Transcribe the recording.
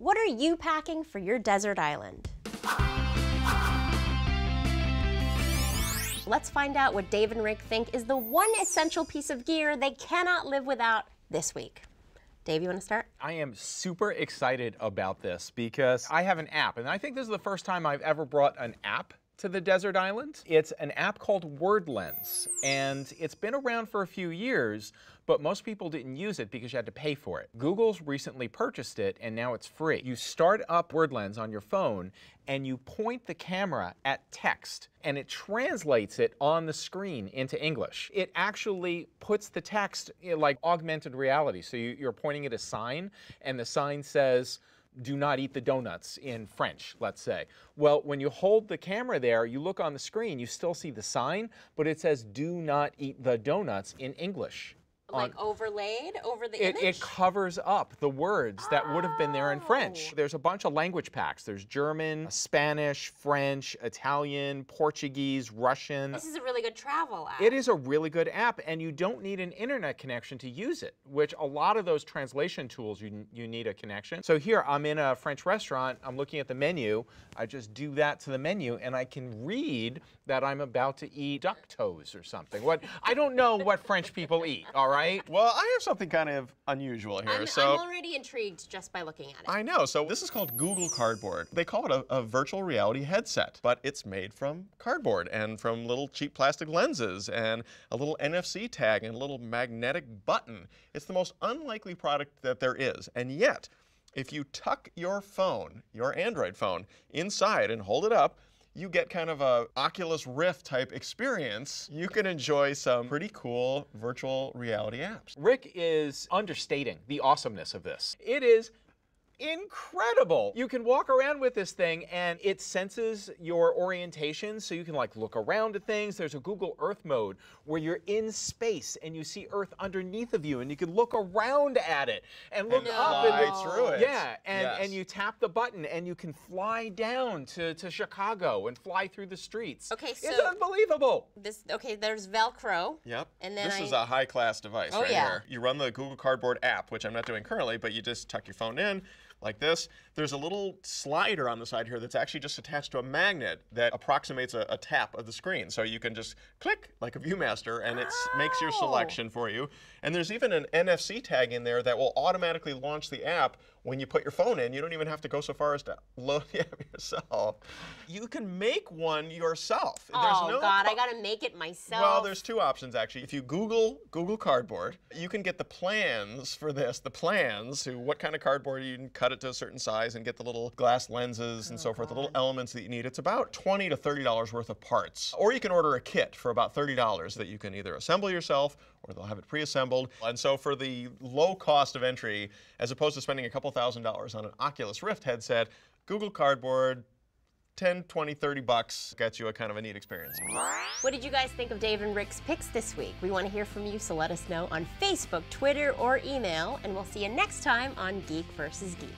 What are you packing for your desert island? Let's find out what Dave and Rick think is the one essential piece of gear they cannot live without this week. Dave, you want to start? I am super excited about this because I have an app, and I think this is the first time I've ever brought an app to the desert island. It's an app called WordLens, and it's been around for a few years, but most people didn't use it because you had to pay for it. Google's recently purchased it, and now it's free. You start up WordLens on your phone, and you point the camera at text, and it translates it on the screen into English. It actually puts the text in like augmented reality. So you're pointing at a sign, and the sign says, "Do not eat the donuts," in French, let's say. Well, when you hold the camera there, you look on the screen, you still see the sign, but it says, "Do not eat the donuts," in English. Like overlaid over the image? It covers up the words that would have been there in French. There's a bunch of language packs. There's German, Spanish, French, Italian, Portuguese, Russian. This is a really good travel app. It is a really good app, and you don't need an internet connection to use it, which a lot of those translation tools, you need a connection. So here, I'm in a French restaurant. I'm looking at the menu. I just do that to the menu, and I can read that I'm about to eat duck toes or something. I don't know what French people eat, all right? Well, I have something kind of unusual here. I'm already intrigued just by looking at it. I know. So this is called Google Cardboard. They call it a virtual reality headset, but it's made from cardboard and from little cheap plastic lenses and a little NFC tag and a little magnetic button. It's the most unlikely product that there is. And yet, if you tuck your phone, your Android phone, inside and hold it up, you get kind of a Oculus Rift type experience. You can enjoy some pretty cool virtual reality apps. Rick is understating the awesomeness of this. It is incredible. You can walk around with this thing and it senses your orientation, so you can like look around at things. There's a Google Earth mode where you're in space and you see Earth underneath of you, and you can look around at it and look up and fly through it. Yeah, and you tap the button and you can fly down to Chicago and fly through the streets. Okay, so it's unbelievable. There's Velcro. Yep. And then this is a high-class device right yeah. here. You run the Google Cardboard app, which I'm not doing currently, but you just tuck your phone in like this. There's a little slider on the side here that's actually just attached to a magnet that approximates a tap of the screen. So you can just click like a Viewmaster, and it makes your selection for you. And there's even an NFC tag in there that will automatically launch the app when you put your phone in. You don't even have to go so far as to load the app yourself. You can make one yourself. Oh, God, I got to make it myself. Well, there's two options, actually. If you Google Cardboard, you can get the plans for this, to what kind of cardboard you can cut it to a certain size and get the little glass lenses and so forth, the little elements that you need. It's about $20 to $30 worth of parts. Or you can order a kit for about $30 that you can either assemble yourself or they'll have it pre-assembled. And so for the low cost of entry, as opposed to spending a couple $1,000s on an Oculus Rift headset, Google Cardboard, 10, 20, 30 bucks gets you a kind of a neat experience. What did you guys think of Dave and Rick's picks this week? We want to hear from you, so let us know on Facebook, Twitter, or email, and we'll see you next time on Geek Vs. Geek.